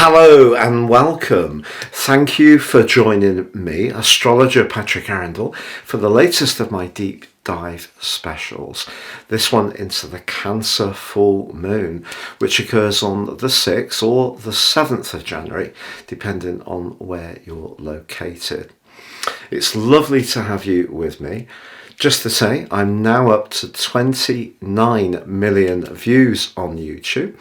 Hello and welcome. Thank you for joining me, astrologer Patrick Arundell, for the latest of my deep dive specials. This one into the Cancer full moon, which occurs on the 6th or the 7th of January, depending on where you're located. It's lovely to have you with me. Just to say, I'm now up to 29 million views on YouTube.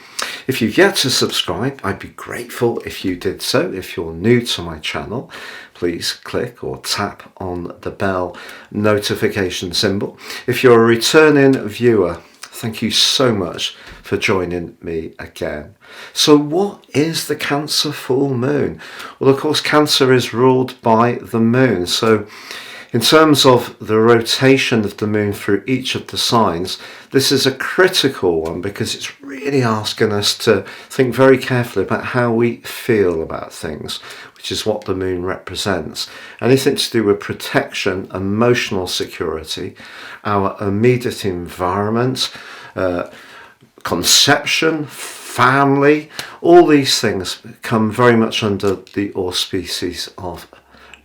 If you've yet to subscribe, I'd be grateful if you did so. If you're new to my channel, please click or tap on the bell notification symbol. If you're a returning viewer, thank you so much for joining me again. So what is the Cancer full moon? Well, of course, Cancer is ruled by the moon. So in terms of the rotation of the moon through each of the signs, this is a critical one because it's really asking us to think very carefully about how we feel about things, which is what the moon represents. Anything to do with protection, emotional security, our immediate environment, conception, family, all these things come very much under the auspices of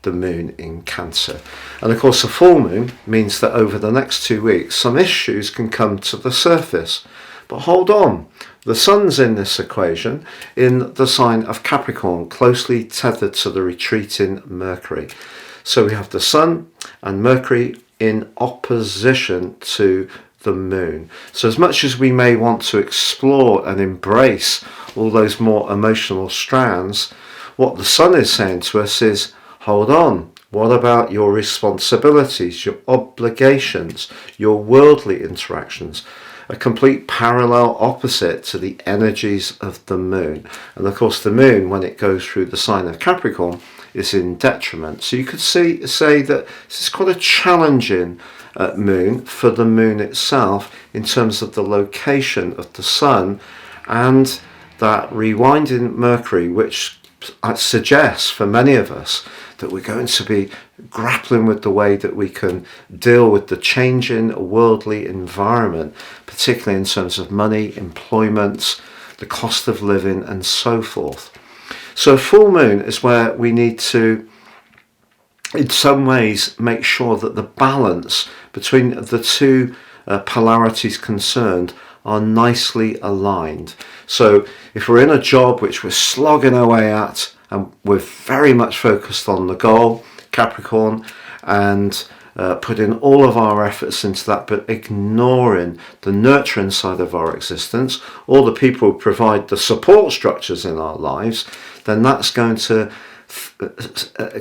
the moon in Cancer. And of course, a full moon means that over the next 2 weeks some issues can come to the surface. But hold on, the sun's in this equation in the sign of Capricorn, closely tethered to the retreating Mercury. So we have the sun and Mercury in opposition to the moon. So as much as we may want to explore and embrace all those more emotional strands, what the sun is saying to us is, hold on, what about your responsibilities, your obligations, your worldly interactions? A complete parallel opposite to the energies of the moon. And of course the moon, when it goes through the sign of Capricorn, is in detriment. So you could say that this is quite a challenging moon for the moon itself in terms of the location of the sun and that rewinding Mercury, which suggests for many of us that we're going to be grappling with the way that we can deal with the changing worldly environment, particularly in terms of money, employment, the cost of living and so forth. So full moon is where we need to, in some ways, make sure that the balance between the two polarities concerned are nicely aligned. So if we're in a job which we're slogging away at and we're very much focused on the goal, Capricorn, and putting all of our efforts into that, but ignoring the nurturing side of our existence, all the people who provide the support structures in our lives, then that's going to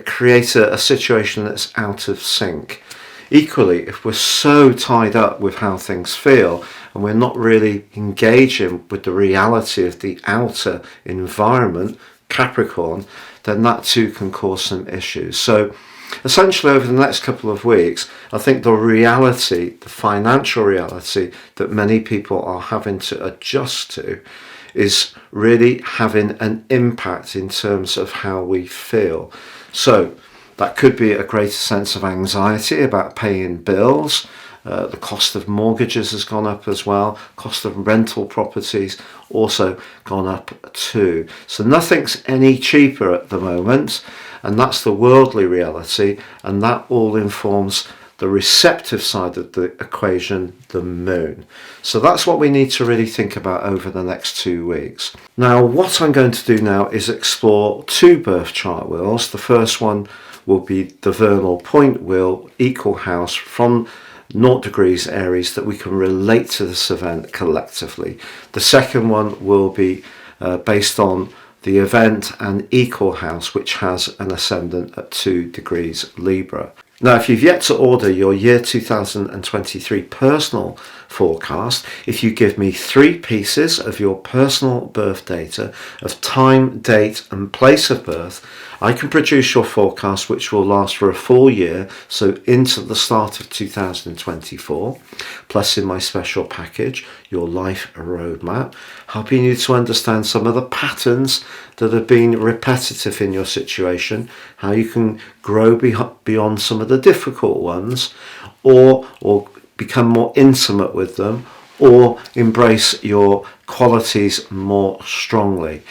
create a situation that's out of sync. Equally, if we're so tied up with how things feel and we're not really engaging with the reality of the outer environment, Capricorn, then that too can cause some issues. So essentially over the next couple of weeks, I think the reality, the financial reality that many people are having to adjust to is really having an impact in terms of how we feel. So that could be a greater sense of anxiety about paying bills. The cost of mortgages has gone up as well. Cost of rental properties also gone up too. So nothing's any cheaper at the moment, and that's the worldly reality, and that all informs the receptive side of the equation, the moon. So that's what we need to really think about over the next 2 weeks. Now, what I'm going to do now is explore 2 birth chart wheels. The first one will be the vernal point wheel, equal house from 0 degrees Aries, that we can relate to this event collectively. The second one will be based on the event and equal house, which has an ascendant at 2 degrees Libra. Now, if you've yet to order your year 2023 personal forecast, if you give me 3 pieces of your personal birth data of time, date and place of birth, I can produce your forecast, which will last for a full year, so into the start of 2024, plus in my special package, your life roadmap, helping you to understand some of the patterns that have been repetitive in your situation, how you can grow beyond some of the difficult ones, or become more intimate with them, or embrace your qualities more strongly.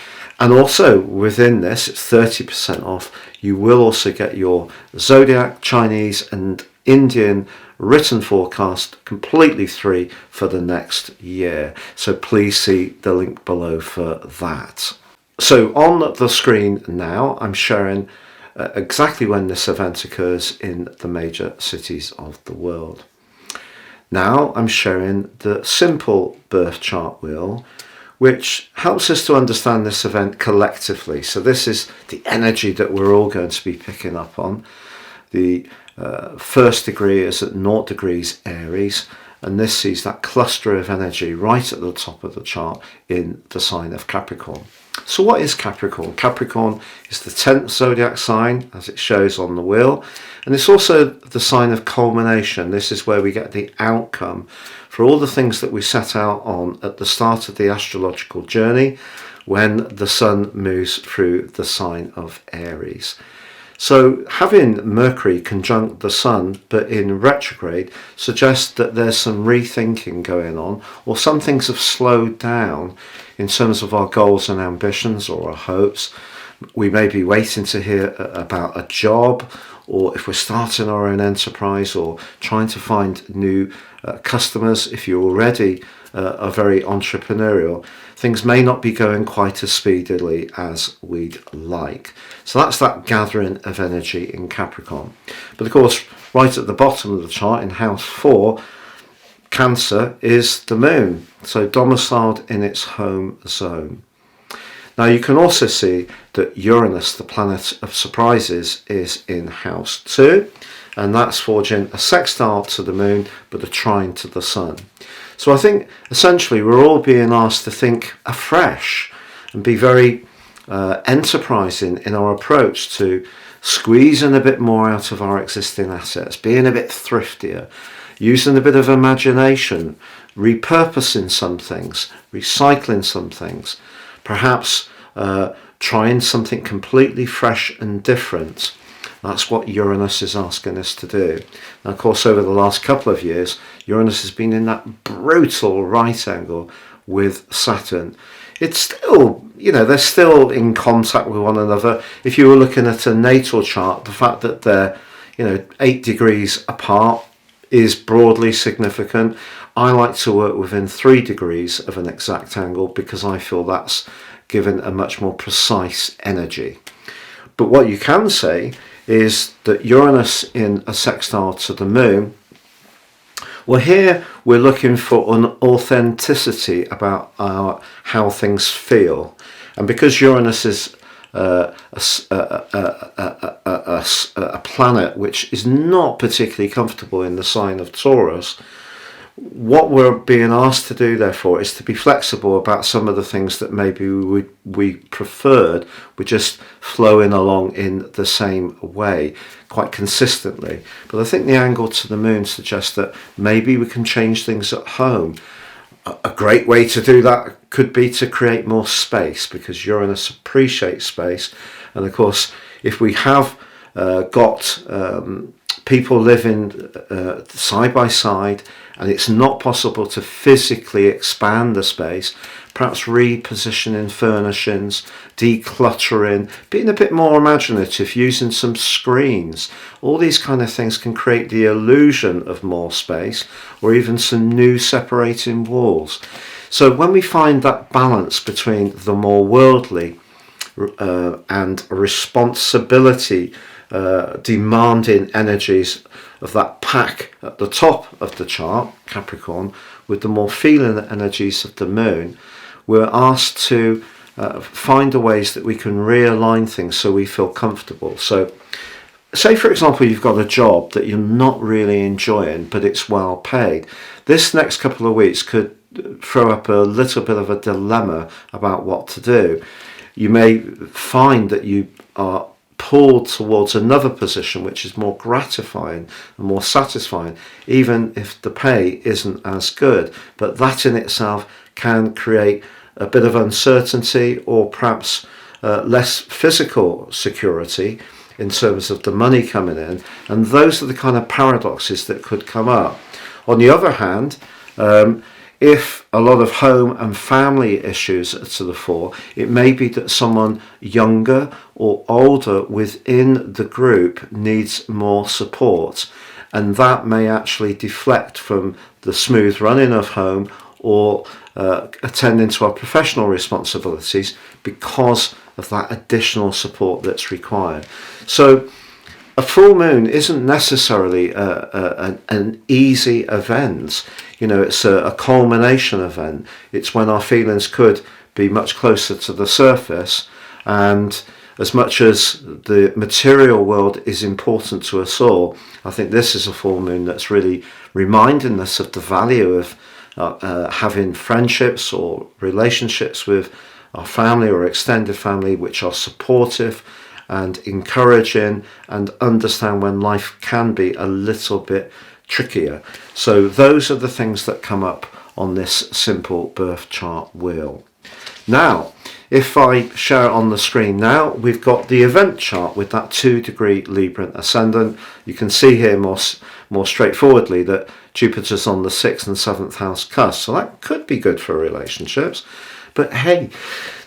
And also within this, it's 30% off. You will also get your Zodiac, Chinese and Indian written forecast completely free for the next year. So please see the link below for that. So on the screen now, I'm sharing exactly when this event occurs in the major cities of the world. Now I'm showing the simple birth chart wheel, which helps us to understand this event collectively. So this is the energy that we're all going to be picking up on. The first degree is at 0 degrees Aries, and this sees that cluster of energy right at the top of the chart in the sign of Capricorn. So what is Capricorn? Capricorn is the 10th zodiac sign, as it shows on the wheel, and it's also the sign of culmination. This is where we get the outcome for all the things that we set out on at the start of the astrological journey when the sun moves through the sign of Aries. So having Mercury conjunct the sun but in retrograde suggests that there's some rethinking going on, or some things have slowed down in terms of our goals and ambitions or our hopes. We may be waiting to hear about a job, or if we're starting our own enterprise or trying to find new customers. If you already are very entrepreneurial, things may not be going quite as speedily as we'd like. So that's that gathering of energy in Capricorn. But of course, right at the bottom of the chart in house 4, Cancer is the moon, so domiciled in its home zone. Now you can also see that Uranus, the planet of surprises, is in house 2, and that's forging a sextile to the moon but a trine to the sun. So I think essentially we're all being asked to think afresh and be very enterprising in our approach to squeezing a bit more out of our existing assets, being a bit thriftier, using a bit of imagination, repurposing some things, recycling some things, perhaps trying something completely fresh and different. That's what Uranus is asking us to do. Now, of course, over the last couple of years, Uranus has been in that brutal right angle with Saturn. It's still, they're still in contact with one another. If you were looking at a natal chart, the fact that they're, 8 degrees apart is broadly significant. I like to work within 3 degrees of an exact angle because I feel that's given a much more precise energy. But what you can say is that Uranus in a sextile to the moon, well, here we're looking for an authenticity about how things feel. And because Uranus is a planet which is not particularly comfortable in the sign of Taurus, what we're being asked to do, therefore, is to be flexible about some of the things that maybe we preferred were just flowing along in the same way, quite consistently. But I think the angle to the moon suggests that maybe we can change things at home. A great way to do that could be to create more space, because Uranus appreciates space. And of course, if we have got people living side by side, and it's not possible to physically expand the space, perhaps repositioning furnishings, decluttering, being a bit more imaginative, using some screens. All these kind of things can create the illusion of more space, or even some new separating walls. So when we find that balance between the more worldly and responsibility demanding energies of that pack at the top of the chart, Capricorn, with the more feeling energies of the moon, we're asked to find the ways that we can realign things so we feel comfortable. So say, for example, you've got a job that you're not really enjoying, but it's well paid. This next couple of weeks could throw up a little bit of a dilemma about what to do. You may find that you are pulled towards another position which is more gratifying and more satisfying, even if the pay isn't as good. But that in itself can create a bit of uncertainty, or perhaps less physical security in terms of the money coming in. And those are the kind of paradoxes that could come up. On the other hand, if a lot of home and family issues are to the fore, it may be that someone younger or older within the group needs more support, and that may actually deflect from the smooth running of home or attending to our professional responsibilities because of that additional support that's required. So a full moon isn't necessarily an easy event. You know, it's a culmination event. It's when our feelings could be much closer to the surface, and as much as the material world is important to us all, I think this is a full moon that's really reminding us of the value of having friendships or relationships with our family or extended family which are supportive and encouraging and understand when life can be a little bit trickier. So those are the things that come up on this simple birth chart wheel. Now, if I share it on the screen now, we've got the event chart with that 2-degree Libran ascendant. You can see here more straightforwardly that Jupiter's on the 6th and 7th house cusp, so that could be good for relationships. But hey,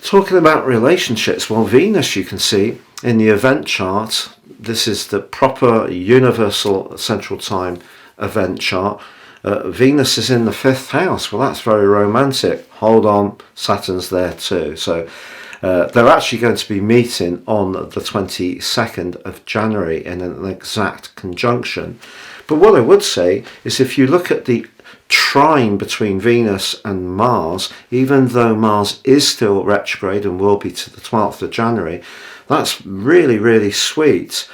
talking about relationships, well, Venus, you can see in the event chart, this is the proper universal central time event chart. Venus is in the 5th house. Well, that's very romantic. Hold on, Saturn's there too. So they're actually going to be meeting on the 22nd of January in an exact conjunction. But what I would say is if you look at the trine between Venus and Mars, even though Mars is still retrograde and will be to the 12th of January, that's really, really sweet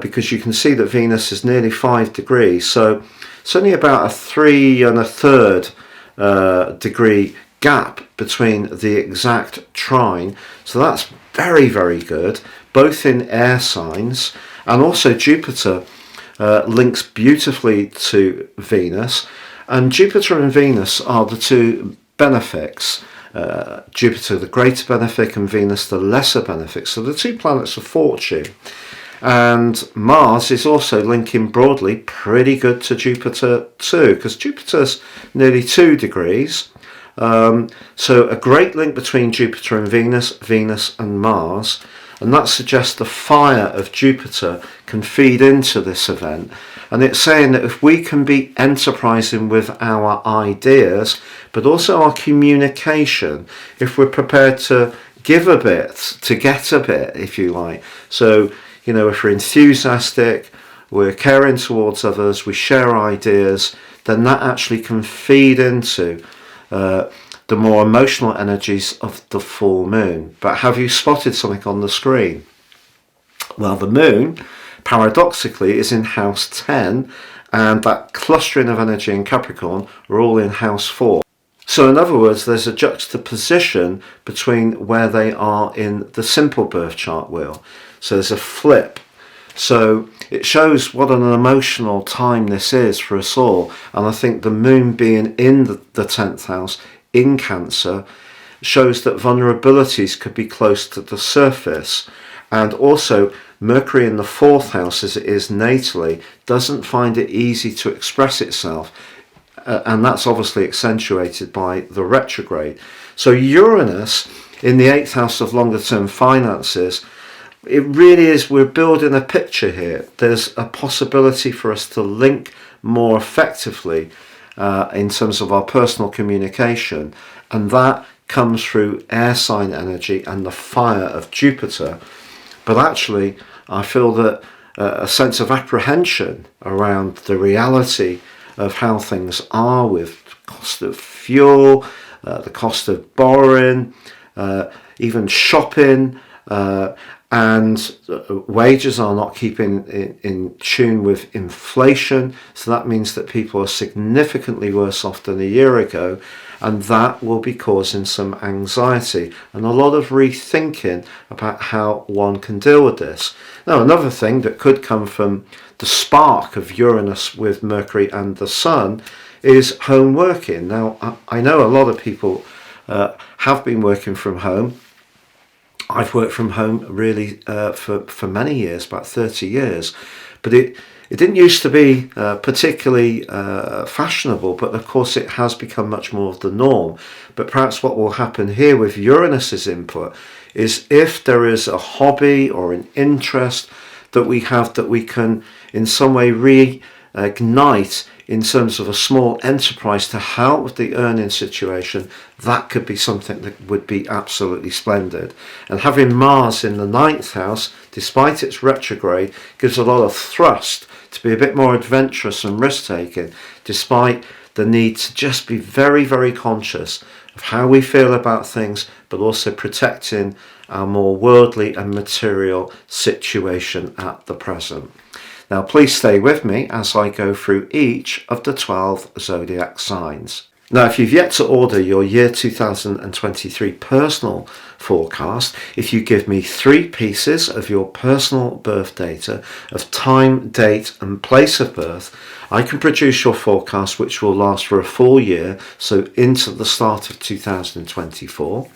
because you can see that Venus is nearly 5 degrees. So it's only about a 3 1/3 degree gap between the exact trine. So that's very, very good, both in air signs, and also Jupiter links beautifully to Venus. And Jupiter and Venus are the two benefics. Jupiter the greater benefic and Venus the lesser benefic. So the two planets of fortune. And Mars is also linking broadly pretty good to Jupiter too, because Jupiter's nearly 2 degrees. So a great link between Jupiter and Venus, Venus and Mars. And that suggests the fire of Jupiter can feed into this event. And it's saying that if we can be enterprising with our ideas, but also our communication, if we're prepared to give a bit, to get a bit, if you like. So, you know, if we're enthusiastic, we're caring towards others, we share ideas, then that actually can feed into the more emotional energies of the full moon. But have you spotted something on the screen? Well, the moon, paradoxically, is in house 10, and that clustering of energy in Capricorn are all in house 4. So in other words, there's a juxtaposition between where they are in the simple birth chart wheel. So there's a flip. So it shows what an emotional time this is for us all. And I think the moon being in the 10th house in Cancer shows that vulnerabilities could be close to the surface. And also Mercury in the 4th house, as it is natally, doesn't find it easy to express itself. And that's obviously accentuated by the retrograde. So Uranus in the 8th house of longer term finances, it really is, we're building a picture here. There's a possibility for us to link more effectively in terms of our personal communication, and that comes through air sign energy and the fire of Jupiter. But actually I feel that a sense of apprehension around the reality of how things are with the cost of fuel, the cost of borrowing, even shopping, and wages are not keeping in tune with inflation. So that means that people are significantly worse off than a year ago, and that will be causing some anxiety and a lot of rethinking about how one can deal with this. Now, another thing that could come from the spark of Uranus with Mercury and the Sun is home working. Now, I know a lot of people have been working from home. I've worked from home really for many years, about 30 years. But it It didn't used to be particularly fashionable, but of course it has become much more of the norm. But perhaps what will happen here with Uranus's input is if there is a hobby or an interest that we have that we can in some way reignite in terms of a small enterprise to help with the earning situation, that could be something that would be absolutely splendid. And having Mars in the 9th house, despite its retrograde, gives a lot of thrust to be a bit more adventurous and risk-taking, despite the need to just be very, very conscious of how we feel about things, but also protecting our more worldly and material situation at the present. Now, please stay with me as I go through each of the 12 zodiac signs. Now, if you've yet to order your year 2023 personal forecast, if you give me 3 pieces of your personal birth data of time, date and place of birth, I can produce your forecast which will last for a full year, so into the start of 2024,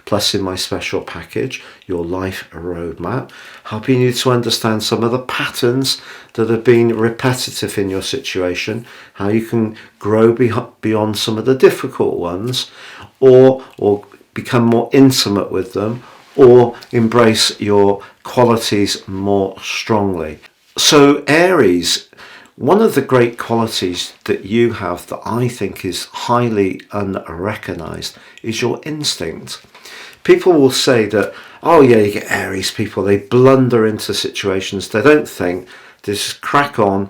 plus in my special package, your life roadmap, helping you to understand some of the patterns that have been repetitive in your situation, how you can grow beyond some of the difficult ones, or become more intimate with them, or embrace your qualities more strongly. So Aries, one of the great qualities that you have that I think is highly unrecognized is your instinct. People will say that, oh yeah, you get Aries people, they blunder into situations, they don't think, they just crack on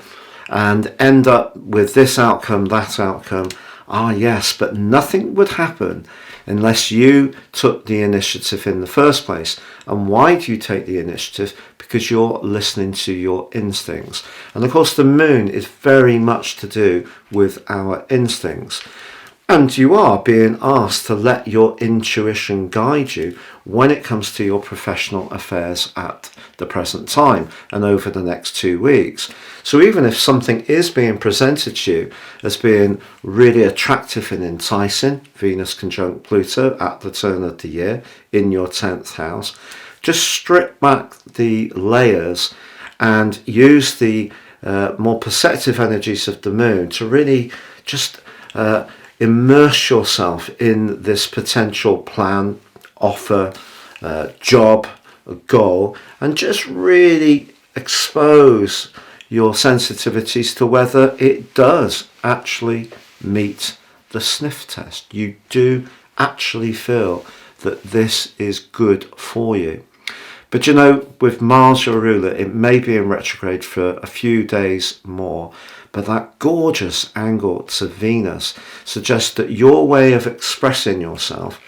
and end up with this outcome, that outcome. Ah yes, but nothing would happen unless you took the initiative in the first place. And why do you take the initiative? Because you're listening to your instincts. And of course the moon is very much to do with our instincts. And you are being asked to let your intuition guide you when it comes to your professional affairs at the present time and over the next 2 weeks. So even if something is being presented to you as being really attractive and enticing, Venus conjunct Pluto at the turn of the year in your 10th house, just strip back the layers and use the more perceptive energies of the moon to really just immerse yourself in this potential plan, offer, job, goal, and just really expose your sensitivities to whether it does actually meet the sniff test. You do actually feel that this is good for you. But you know, with Mars, your ruler, it may be in retrograde for a few days more, but that gorgeous angle to Venus suggests that your way of expressing yourself,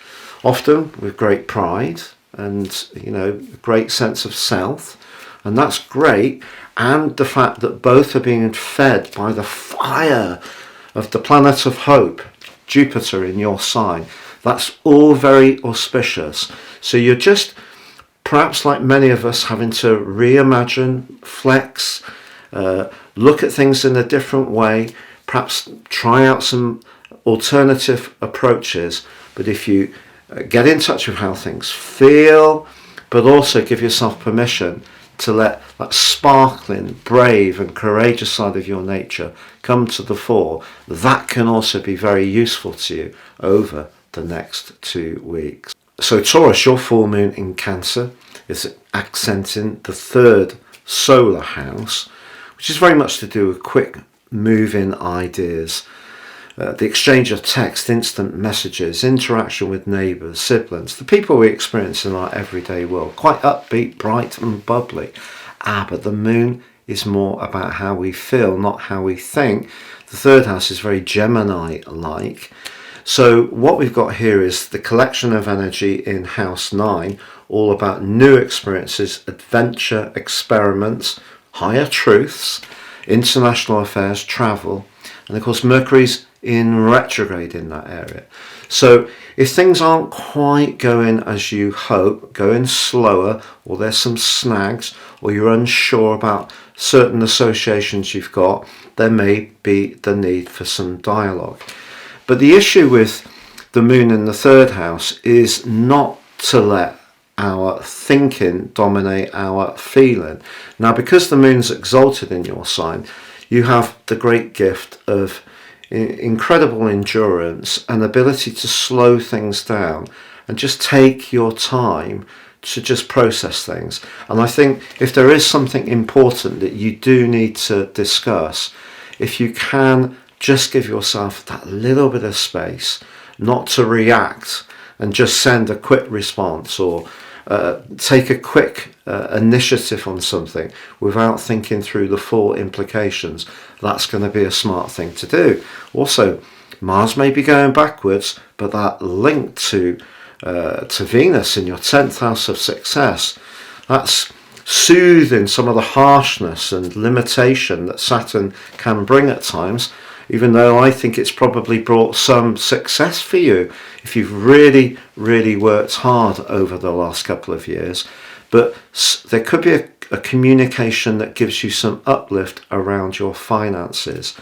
often with great pride and, you know, a great sense of self, and that's great, and the fact that both are being fed by the fire of the planet of hope, Jupiter in your sign, that's all very auspicious. So you're just, perhaps like many of us, having to reimagine, flex, look at things in a different way, perhaps try out some alternative approaches. But if you get in touch with how things feel, but also give yourself permission to let that sparkling, brave and courageous side of your nature come to the fore, that can also be very useful to you over the next 2 weeks. So Taurus, your full moon in Cancer is accenting the 3rd solar house, which is very much to do with quick move-in ideas, the exchange of text, instant messages, interaction with neighbours, siblings, the people we experience in our everyday world, quite upbeat, bright and bubbly. But the moon is more about how we feel, not how we think. The 3rd house is very Gemini-like. So what we've got here is the collection of energy in house 9, all about new experiences, adventure, experiments, higher truths, international affairs, travel, and of course Mercury's in retrograde in that area. So if things aren't quite going as you hope, going slower, or there's some snags, or you're unsure about certain associations you've got, there may be the need for some dialogue. But the issue with the moon in the 3rd house is not to let our thinking dominate our feeling. Now, because the moon's exalted in your sign, you have the great gift of incredible endurance and ability to slow things down and just take your time to just process things. And I think if there is something important that you do need to discuss, if you can just give yourself that little bit of space, not to react and just send a quick response or take a quick initiative on something without thinking through the full implications, that's going to be a smart thing to do. Also, Mars may be going backwards, but that link to Venus in your 10th house of success, that's soothing some of the harshness and limitation that Saturn can bring at times, even though I think it's probably brought some success for you if you've really, really worked hard over the last couple of years. But there could be a communication that gives you some uplift around your finances.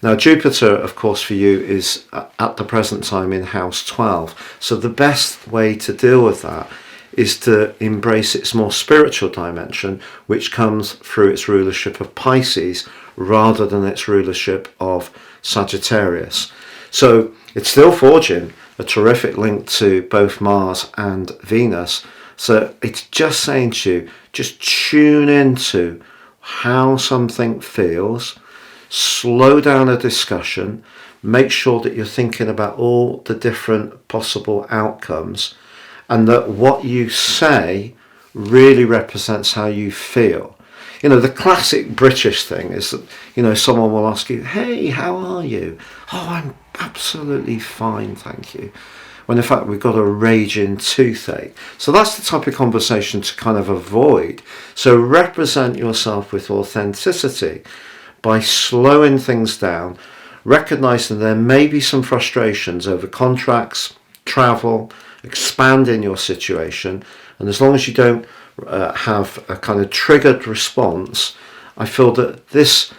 Now, Jupiter, of course, for you is at the present time in house 12. So the best way to deal with that is to embrace its more spiritual dimension, which comes through its rulership of Pisces rather than its rulership of Sagittarius. So it's still forging a terrific link to both Mars and Venus. So it's just saying to you, just tune into how something feels, slow down a discussion, make sure that you're thinking about all the different possible outcomes, and that what you say really represents how you feel. You know, the classic British thing is that, you know, someone will ask you, hey, how are you? Oh, I'm absolutely fine, thank you. When in fact we've got a raging toothache. So that's the type of conversation to kind of avoid. So represent yourself with authenticity by slowing things down, recognizing there may be some frustrations over contracts, travel, expanding your situation, and as long as you don't have a kind of triggered response, I feel that this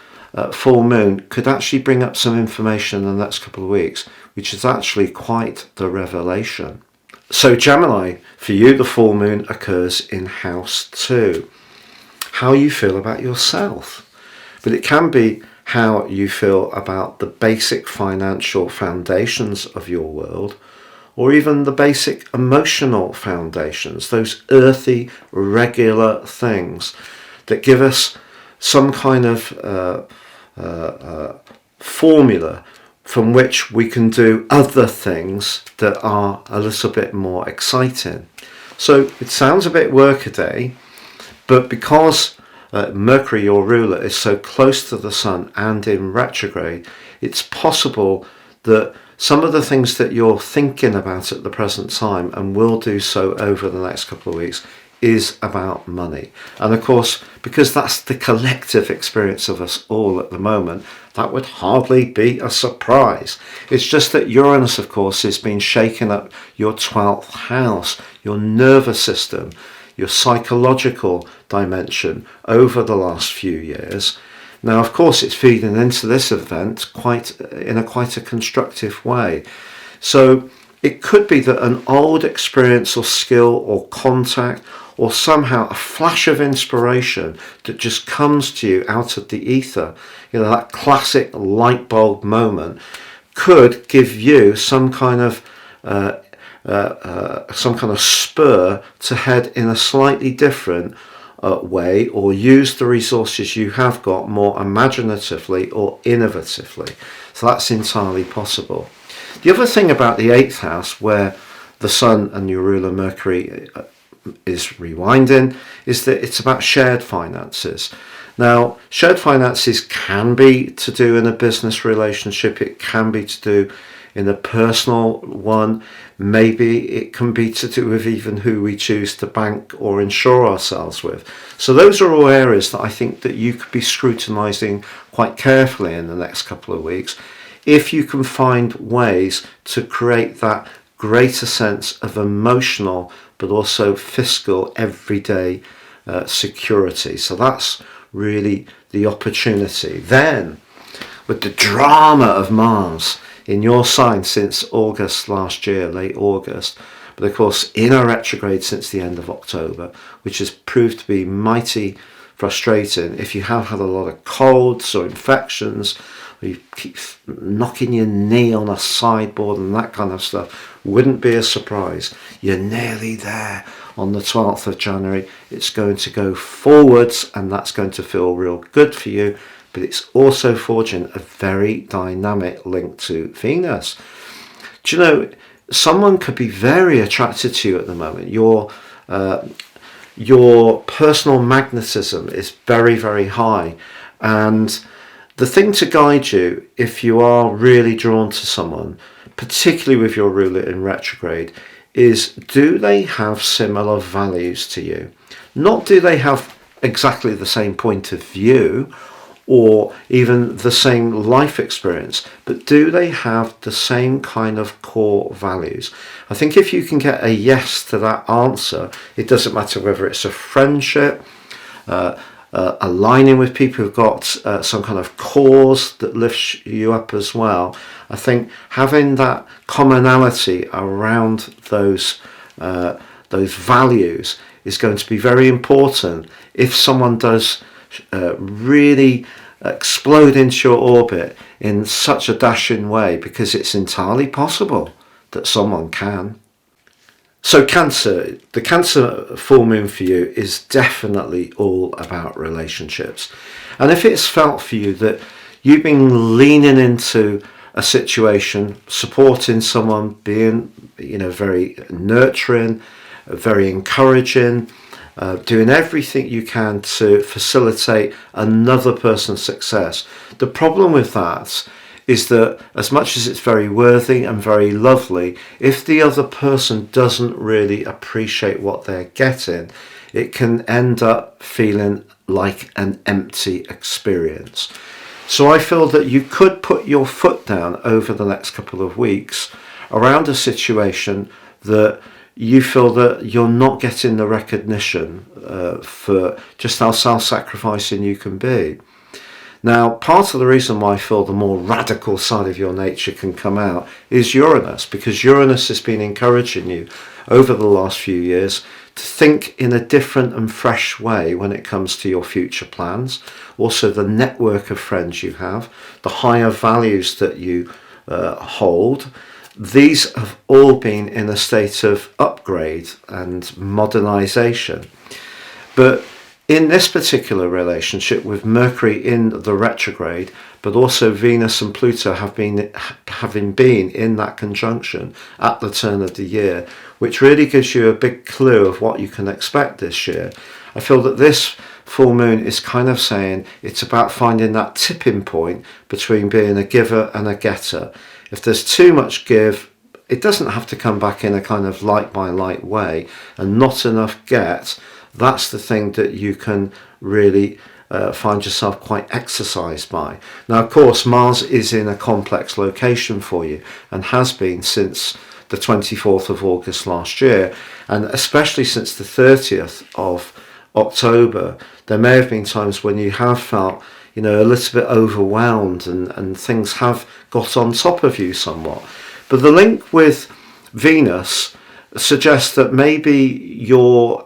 full moon could actually bring up some information in the next couple of weeks, which is actually quite the revelation. So Gemini, for you the full moon occurs in house 2. How you feel about yourself, but it can be how you feel about the basic financial foundations of your world, or even the basic emotional foundations, those earthy, regular things that give us some kind of formula from which we can do other things that are a little bit more exciting. So it sounds a bit workaday, but because Mercury, your ruler, is so close to the Sun and in retrograde, it's possible that some of the things that you're thinking about at the present time, and will do so over the next couple of weeks, is about money. And of course, because that's the collective experience of us all at the moment, that would hardly be a surprise. It's just that Uranus, of course, is being shaken up your 12th house, your nervous system, your psychological dimension over the last few years. Now, of course, it's feeding into this event in quite a constructive way. So it could be that an old experience or skill or contact or somehow a flash of inspiration that just comes to you out of the ether, you know, that classic light bulb moment, could give you some kind of spur to head in a slightly different way, or use the resources you have got more imaginatively or innovatively. So that's entirely possible. The other thing about the 8th house, where the Sun and your ruler Mercury is rewinding, is that it's about shared finances. Now, shared finances can be to do in a business relationship, it can be to do in a personal one, maybe it can be to do with even who we choose to bank or insure ourselves with. So those are all areas that I think that you could be scrutinizing quite carefully in the next couple of weeks, if you can find ways to create that greater sense of emotional but also fiscal everyday security. So that's really the opportunity. Then, with the drama of Mars in your sign since August last year, late August, but but of course in a retrograde since the end of October, which has proved to be mighty frustrating. If you have had a lot of colds or infections, or you keep knocking your knee on a sideboard and that kind of stuff, wouldn't be a surprise. You're nearly there. On the 12th of January, it's going to go forwards, and that's going to feel real good for you, but it's also forging a very dynamic link to Venus. Do you know, someone could be very attracted to you at the moment. Your personal magnetism is very, very high, and the thing to guide you, if you are really drawn to someone, particularly with your ruler in retrograde, is do they have similar values to you? Not do they have exactly the same point of view or even the same life experience, but do they have the same kind of core values? I think if you can get a yes to that answer, it doesn't matter whether it's a friendship, aligning with people who've got some kind of cause that lifts you up as well. I think having that commonality around those values is going to be very important if someone does really explode into your orbit in such a dashing way, because it's entirely possible that someone can. So Cancer, the Cancer full moon for you is definitely all about relationships. And if it's felt for you that you've been leaning into a situation, supporting someone, being, very nurturing, very encouraging, doing everything you can to facilitate another person's success. The problem with that is that as much as it's very worthy and very lovely, if the other person doesn't really appreciate what they're getting, it can end up feeling like an empty experience. So I feel that you could put your foot down over the next couple of weeks around a situation that you feel that you're not getting the recognition for just how self-sacrificing you can be. Now, part of the reason why I feel the more radical side of your nature can come out is Uranus, because Uranus has been encouraging you over the last few years to think in a different and fresh way when it comes to your future plans, also the network of friends you have, the higher values that you hold. These have all been in a state of upgrade and modernisation. But in this particular relationship, with Mercury in the retrograde, but also Venus and Pluto having been in that conjunction at the turn of the year, which really gives you a big clue of what you can expect this year. I feel that this full moon is kind of saying it's about finding that tipping point between being a giver and a getter. If there's too much give, it doesn't have to come back in a kind of light by light way, and not enough get. That's the thing that you can really find yourself quite exercised by. Now, of course, Mars is in a complex location for you and has been since the 24th of August last year, and especially since the 30th of October. There may have been times when you have felt a little bit overwhelmed and things have got on top of you somewhat. But the link with Venus suggests that maybe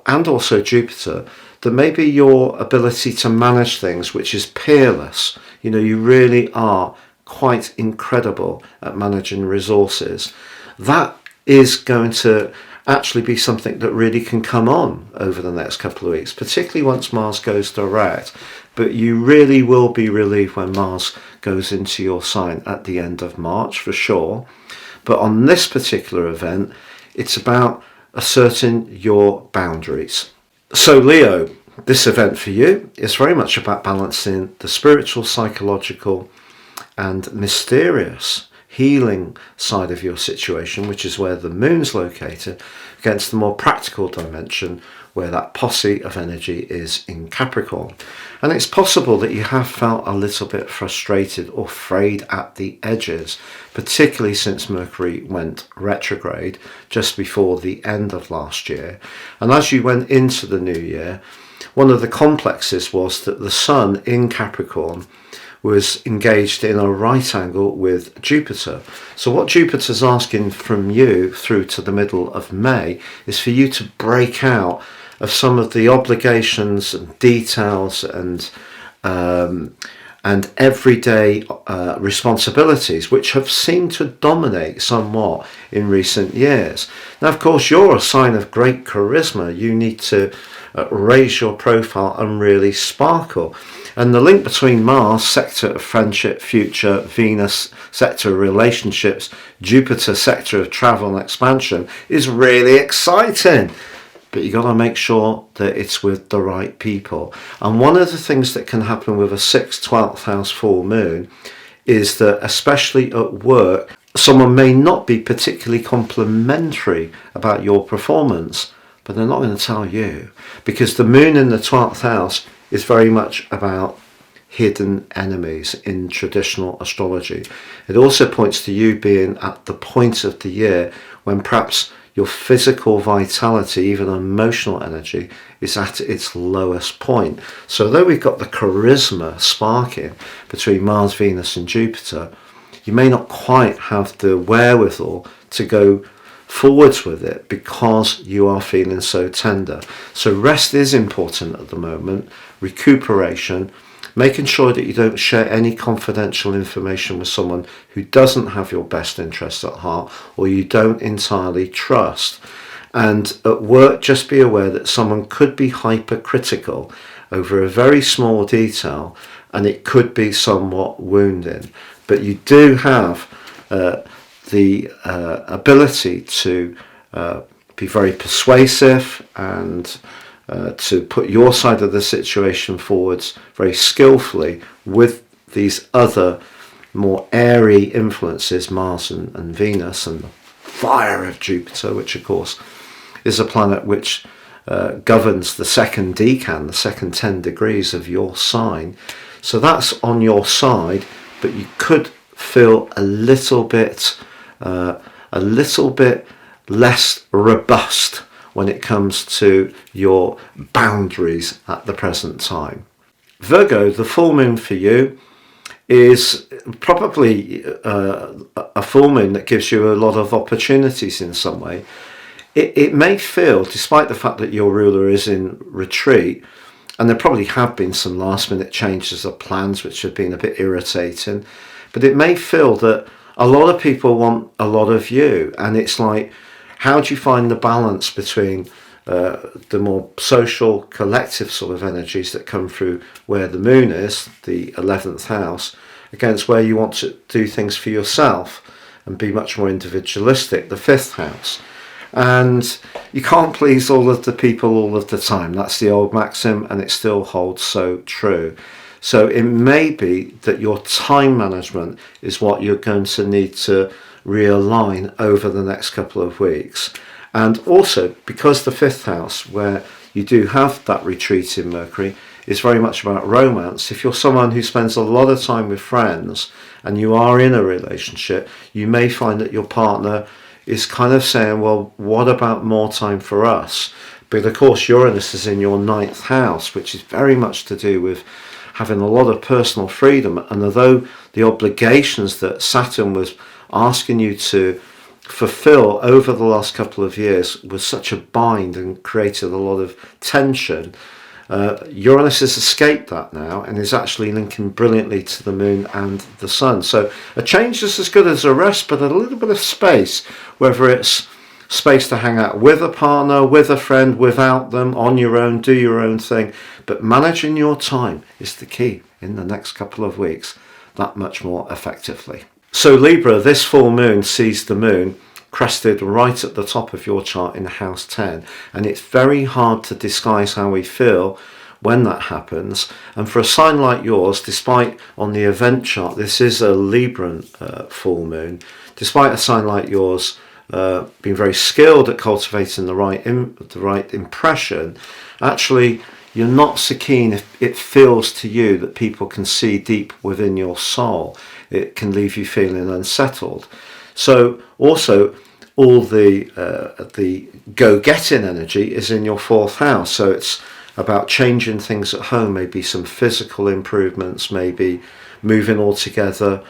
and also Jupiter, that maybe your ability to manage things, which is peerless, you really are quite incredible at managing resources, that is going to actually be something that really can come on over the next couple of weeks, particularly once Mars goes direct. But you really will be relieved when Mars goes into your sign at the end of March, for sure. But on this particular event, it's about asserting your boundaries. So Leo, this event for you is very much about balancing the spiritual, psychological and mysterious healing side of your situation, which is where the moon's located, against the more practical dimension where that posse of energy is in Capricorn. And it's possible that you have felt a little bit frustrated or frayed at the edges, particularly since Mercury went retrograde just before the end of last year. And as you went into the new year, one of the complexes was that the Sun in Capricorn was engaged in a right angle with Jupiter. So what Jupiter's asking from you through to the middle of May is for you to break out of some of the obligations and details and everyday responsibilities which have seemed to dominate somewhat in recent years. Now, of course, you're a sign of great charisma. You need to raise your profile and really sparkle. And the link between Mars, sector of friendship, future, Venus, sector of relationships, Jupiter, sector of travel and expansion, is really exciting. But you got to make sure that it's with the right people. And one of the things that can happen with a 6th, 12th house full moon is that, especially at work, someone may not be particularly complimentary about your performance, but they're not going to tell you, because the moon in the 12th house is very much about hidden enemies in traditional astrology. It also points to you being at the point of the year when perhaps your physical vitality, even emotional energy, is at its lowest point. So though we've got the charisma sparking between Mars, Venus and Jupiter, you may not quite have the wherewithal to go forwards with it because you are feeling so tender. So rest is important at the moment, recuperation, making sure that you don't share any confidential information with someone who doesn't have your best interests at heart or you don't entirely trust. And at work, just be aware that someone could be hypercritical over a very small detail and it could be somewhat wounding. But you do have the ability to be very persuasive and to put your side of the situation forwards very skillfully with these other more airy influences, Mars and Venus, and the fire of Jupiter, which of course is a planet which governs the second decan, the second 10 degrees of your sign. So that's on your side, but you could feel a little bit less robust when it comes to your boundaries at the present time. Virgo, the full moon for you is probably a full moon that gives you a lot of opportunities in some way. It may feel, despite the fact that your ruler is in retreat, and there probably have been some last minute changes of plans which have been a bit irritating, but it may feel that a lot of people want a lot of you, and it's like, how do you find the balance between the more social, collective sort of energies that come through where the moon is, the 11th house, against where you want to do things for yourself and be much more individualistic, the 5th house. And you can't please all of the people all of the time. That's the old maxim, and it still holds so true. So it may be that your time management is what you're going to need to realign over the next couple of weeks. And also, because the 5th house, where you do have that retreat in Mercury, is very much about romance. If you're someone who spends a lot of time with friends and you are in a relationship, you may find that your partner is kind of saying, well, what about more time for us? But of course, Uranus is in your 9th house, which is very much to do with having a lot of personal freedom. And although the obligations that Saturn was asking you to fulfill over the last couple of years was such a bind and created a lot of tension, Uranus has escaped that now and is actually linking brilliantly to the moon and the sun. So a change is as good as a rest, but a little bit of space, whether it's space to hang out with a partner, with a friend, without them, on your own, do your own thing. But managing your time is the key in the next couple of weeks, that much more effectively. So Libra, this full moon sees the moon crested right at the top of your chart in house 10, and it's very hard to disguise how we feel when that happens. And for a sign like yours, despite on the event chart this is a Libran full moon, despite a sign like yours being very skilled at cultivating the right impression, actually you're not so keen if it feels to you that people can see deep within your soul. It can leave you feeling unsettled. So also all the go-getting energy is in your 4th house. So it's about changing things at home, maybe some physical improvements, maybe moving all together.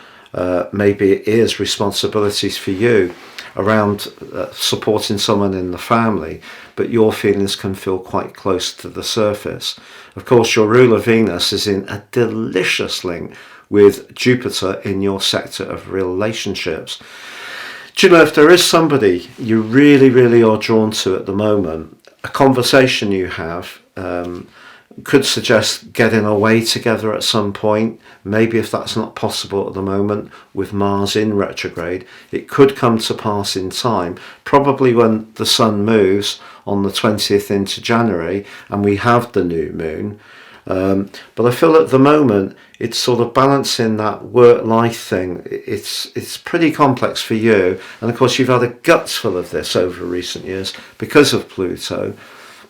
Maybe it is responsibilities for you around supporting someone in the family, but your feelings can feel quite close to the surface. Of course, your ruler Venus is in a delicious link with Jupiter in your sector of relationships. Do you know, if there is somebody you really, really are drawn to at the moment, a conversation you have could suggest getting away together at some point. Maybe if that's not possible at the moment with Mars in retrograde, it could come to pass in time, probably when the Sun moves on the 20th into January and we have the new moon. But I feel at the moment it's sort of balancing that work-life thing. It's pretty complex for you, and of course you've had a guts full of this over recent years because of Pluto.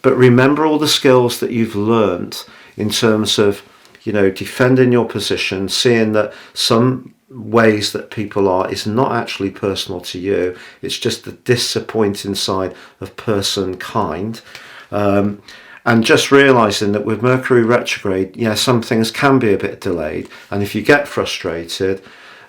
But remember all the skills that you've learnt in terms of, you know, defending your position, seeing that some ways that people are is not actually personal to you. It's just the disappointing side of person kind. And just realising that with Mercury retrograde, yeah, some things can be a bit delayed. And if you get frustrated,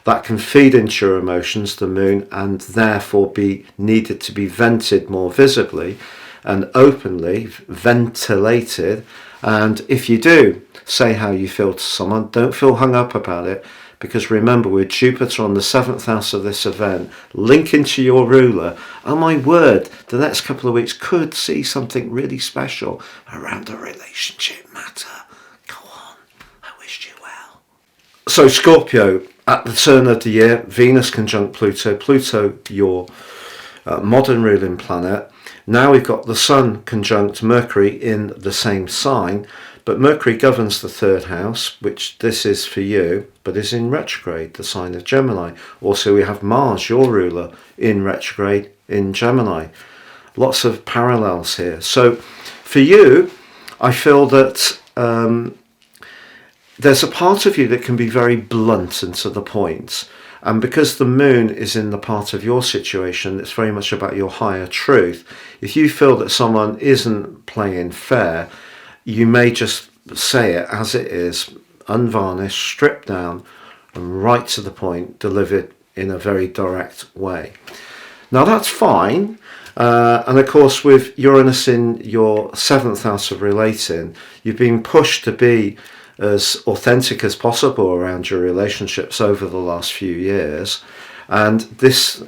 that can feed into your emotions, the moon, and therefore be needed to be vented more visibly and openly, ventilated. And if you do say how you feel to someone, don't feel hung up about it, because remember, with Jupiter on the 7th house of this event, linking to your ruler, oh my word, the next couple of weeks could see something really special around a relationship matter. Go on, I wish you well. So Scorpio, at the turn of the year, Venus conjunct Pluto, Pluto your modern ruling planet. Now we've got the Sun conjunct Mercury in the same sign, but Mercury governs the 3rd house, which this is for you, but is in retrograde, the sign of Gemini. Also we have Mars, your ruler, in retrograde in Gemini. Lots of parallels here. So for you, I feel that there's a part of you that can be very blunt and to the point. And because the moon is in the part of your situation, it's very much about your higher truth. If you feel that someone isn't playing fair, you may just say it as it is, unvarnished, stripped down, and right to the point, delivered in a very direct way. Now that's fine. And of course, with Uranus in your 7th house of relating, you've been pushed to be as authentic as possible around your relationships over the last few years, and this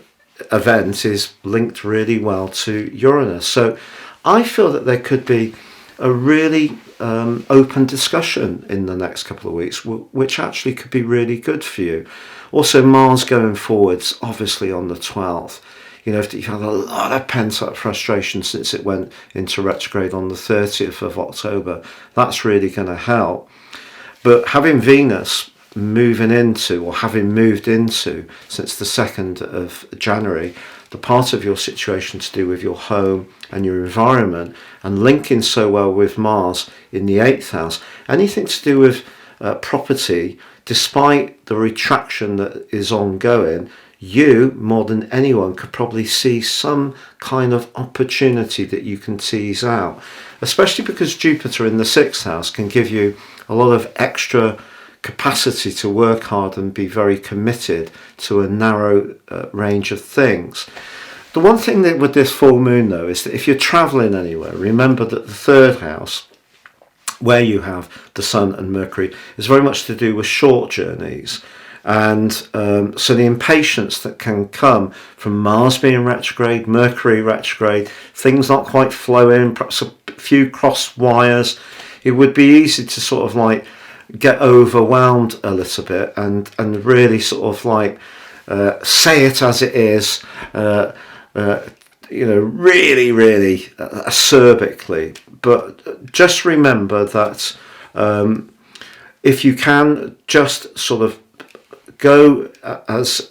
event is linked really well to Uranus. So I feel that there could be a really open discussion in the next couple of weeks, which actually could be really good for you. Also Mars going forwards, obviously on the 12th. You know, if you've had a lot of pent-up frustration since it went into retrograde on the 30th of October, that's really going to help. But having Venus moving into, or having moved into, since the 2nd of January, the part of your situation to do with your home and your environment, and linking so well with Mars in the 8th house, anything to do with property, despite the retraction that is ongoing, you, more than anyone, could probably see some kind of opportunity that you can tease out, especially because Jupiter in the 6th house can give you a lot of extra capacity to work hard and be very committed to a narrow range of things. The one thing that with this full moon though is that if you're traveling anywhere, remember that the 3rd house, where you have the Sun and Mercury, is very much to do with short journeys. And so the impatience that can come from Mars being retrograde, Mercury retrograde, things not quite flowing, perhaps a few cross wires, it would be easy to sort of like get overwhelmed a little bit and really sort of like say it as it is, you know, really, really acerbically. But just remember that if you can just sort of go as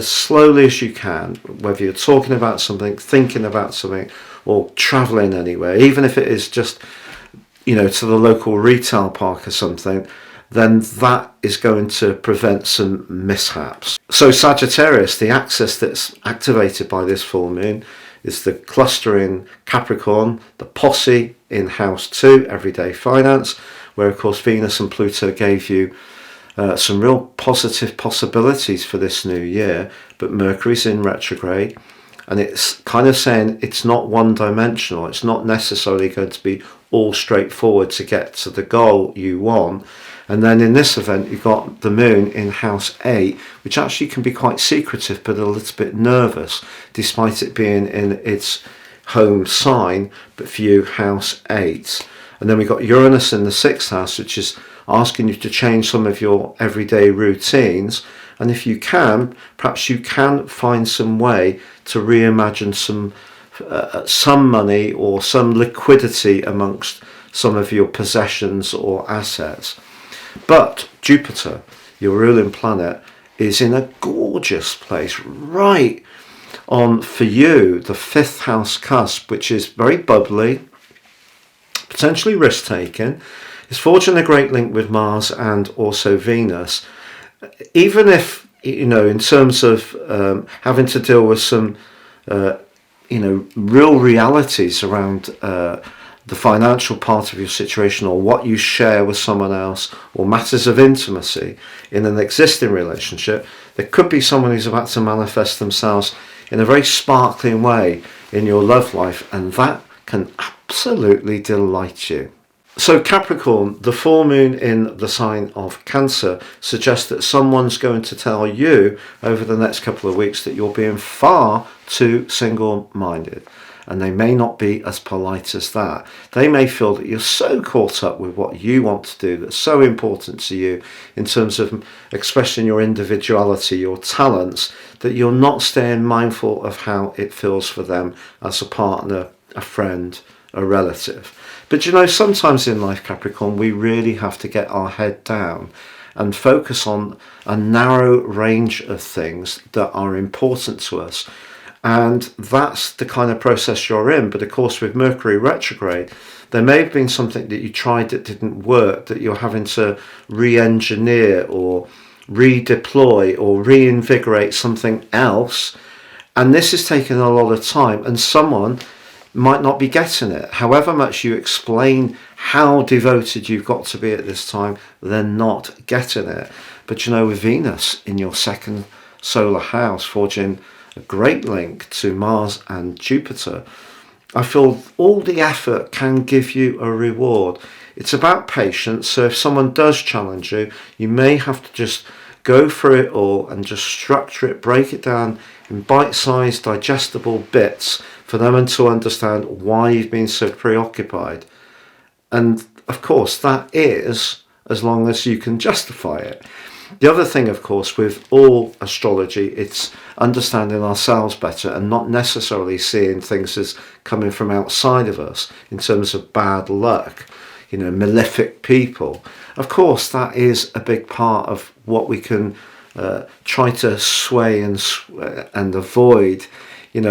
slowly as you can, whether you're talking about something, thinking about something, or traveling anywhere, even if it is just, you know, to the local retail park or something, then that is going to prevent some mishaps. So Sagittarius, the axis that's activated by this full moon, is the cluster in Capricorn, the posse in house 2, everyday finance, where of course Venus and Pluto gave you some real positive possibilities for this new year, but Mercury's in retrograde, and it's kind of saying it's not one-dimensional. It's not necessarily going to be all straightforward to get to the goal you want. And then in this event, you've got the moon in house 8, which actually can be quite secretive, but a little bit nervous, despite it being in its home sign, but for you, house 8. And then we've got Uranus in the 6th house, which is asking you to change some of your everyday routines. And if you can, perhaps you can find some way to reimagine some money or some liquidity amongst some of your possessions or assets. But Jupiter, your ruling planet, is in a gorgeous place right on, for you, the 5th house cusp, which is very bubbly, potentially risk-taking. It's forging a great link with Mars and also Venus. Even if, in terms of having to deal with some, real realities around the financial part of your situation, or what you share with someone else, or matters of intimacy in an existing relationship, there could be someone who's about to manifest themselves in a very sparkling way in your love life, and that can absolutely delight you. So Capricorn, the full moon in the sign of Cancer suggests that someone's going to tell you over the next couple of weeks that you're being far too single-minded. And they may not be as polite as that. They may feel that you're so caught up with what you want to do, that's so important to you in terms of expressing your individuality, your talents, that you're not staying mindful of how it feels for them as a partner, a friend, a relative. But sometimes in life, Capricorn, we really have to get our head down and focus on a narrow range of things that are important to us. And that's the kind of process you're in. But of course, with Mercury retrograde, there may have been something that you tried that didn't work, that you're having to re-engineer or redeploy or reinvigorate something else. And this is taking a lot of time, and someone might not be getting it. However much you explain how devoted you've got to be at this time, they're not getting it. But with Venus in your 2nd solar house, forging a great link to Mars and Jupiter, I feel all the effort can give you a reward. It's about patience. So if someone does challenge you, you may have to just go through it all and just structure it, break it down in bite-sized, digestible bits for them to understand why you've been so preoccupied. And of course, that is as long as you can justify it. The other thing, of course, with all astrology, it's understanding ourselves better and not necessarily seeing things as coming from outside of us in terms of bad luck, malefic people. Of course, that is a big part of what we can try to sway and avoid,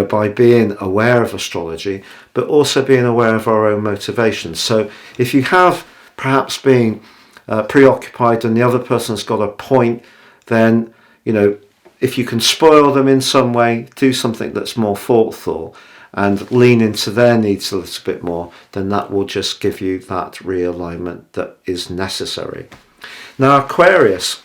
by being aware of astrology, but also being aware of our own motivations. So if you have perhaps been preoccupied and the other person's got a point, then if you can spoil them in some way, do something that's more thoughtful and lean into their needs a little bit more, then that will just give you that realignment that is necessary. Now Aquarius,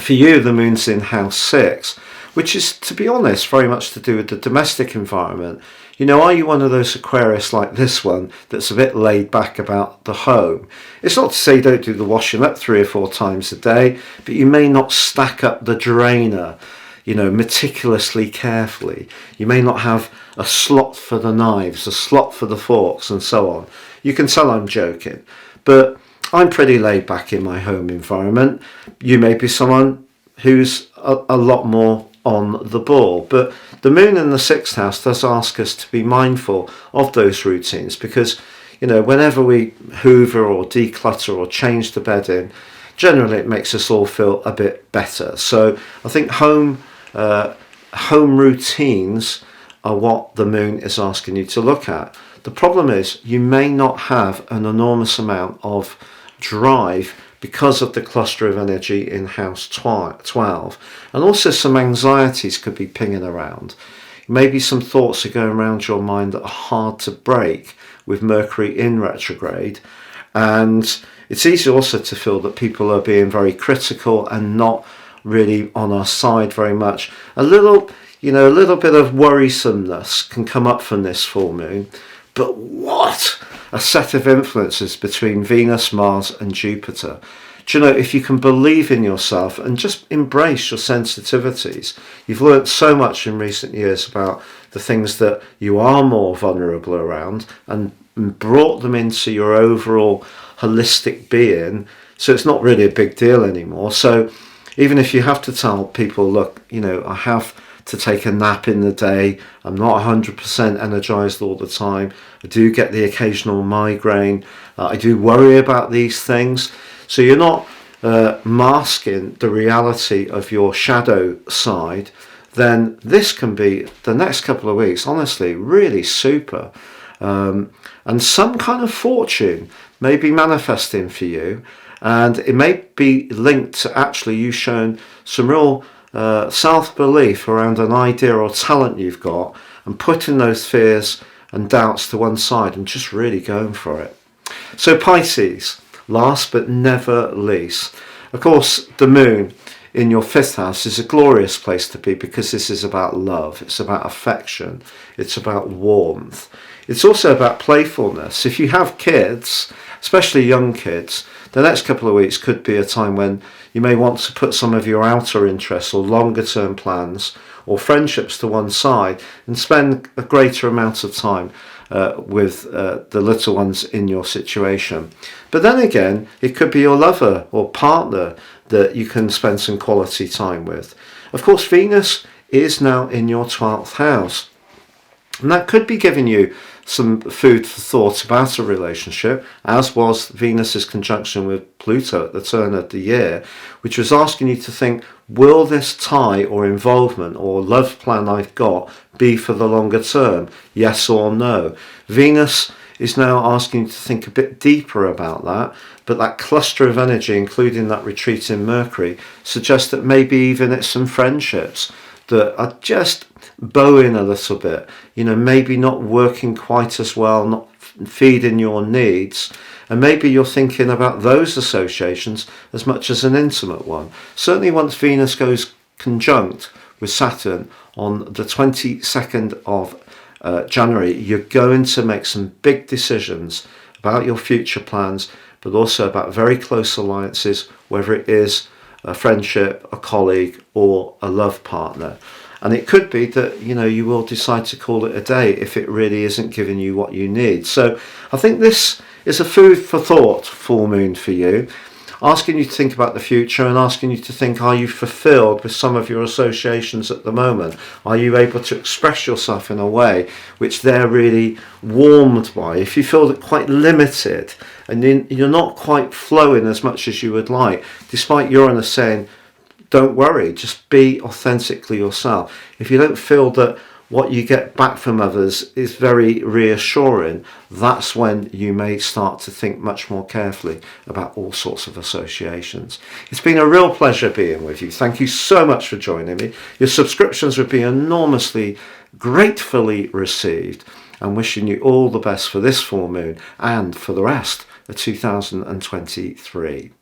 for you, the moon's in house 6, which is, to be honest, very much to do with the domestic environment. Are you one of those Aquarius like this one that's a bit laid back about the home? It's not to say you don't do the washing up 3 or 4 times a day, but you may not stack up the drainer, meticulously carefully. You may not have a slot for the knives, a slot for the forks, and so on. You can tell I'm joking, but I'm pretty laid back in my home environment. You may be someone who's a lot more on the ball, but the moon in the 6th house does ask us to be mindful of those routines, because whenever we hoover or declutter or change the bedding, generally it makes us all feel a bit better. So I think home routines are what the moon is asking you to look at. The problem is you may not have an enormous amount of drive because of the cluster of energy in house 12, and also some anxieties could be pinging around. Maybe some thoughts are going around your mind that are hard to break with Mercury in retrograde, And it's easy also to feel that people are being very critical and not really on our side very much. A little bit of worrisomeness can come up from this full moon. But what a set of influences between Venus, Mars and Jupiter. Do you know, if you can believe in yourself and just embrace your sensitivities, you've learnt so much in recent years about the things that you are more vulnerable around and brought them into your overall holistic being. So it's not really a big deal anymore. So even if you have to tell people, look, I have to take a nap in the day, I'm not 100% energized all the time, I do get the occasional migraine, I do worry about these things. So you're not masking the reality of your shadow side, then this can be, the next couple of weeks, honestly, really super. And some kind of fortune may be manifesting for you, and it may be linked to actually you showing some real self-belief around an idea or talent you've got, and putting those fears and doubts to one side and just really going for it. So Pisces, last but never least, of course the moon in your 5th house is a glorious place to be, because this is about love, it's about affection, it's about warmth, it's also about playfulness. If you have kids, especially young kids, the next couple of weeks could be a time when you may want to put some of your outer interests or longer term plans or friendships to one side and spend a greater amount of time with the little ones in your situation. But then again, it could be your lover or partner that you can spend some quality time with. Of course, Venus is now in your 12th house, and that could be giving you some food for thought about a relationship, as was Venus's conjunction with Pluto at the turn of the year, which was asking you to think, will this tie or involvement or love plan I've got be for the longer term? Yes or no? Venus is now asking you to think a bit deeper about that, but that cluster of energy, including that retreat in Mercury, suggests that maybe even it's some friendships that are just bowing a little bit, maybe not working quite as well, not feeding your needs, and maybe you're thinking about those associations as much as an intimate one. Certainly once Venus goes conjunct with Saturn on the 22nd of January, you're going to make some big decisions about your future plans, but also about very close alliances, whether it is a friendship, a colleague, or a love partner. And it could be that, you will decide to call it a day if it really isn't giving you what you need. So I think this is a food for thought full moon for you, asking you to think about the future and asking you to think, are you fulfilled with some of your associations at the moment? Are you able to express yourself in a way which they're really warmed by? If you feel that quite limited and you're not quite flowing as much as you would like, despite Uranus saying, don't worry, just be authentically yourself. If you don't feel that what you get back from others is very reassuring, that's when you may start to think much more carefully about all sorts of associations. It's been a real pleasure being with you. Thank you so much for joining me. Your subscriptions would be enormously, gratefully received, and wishing you all the best for this full moon and for the rest of 2023.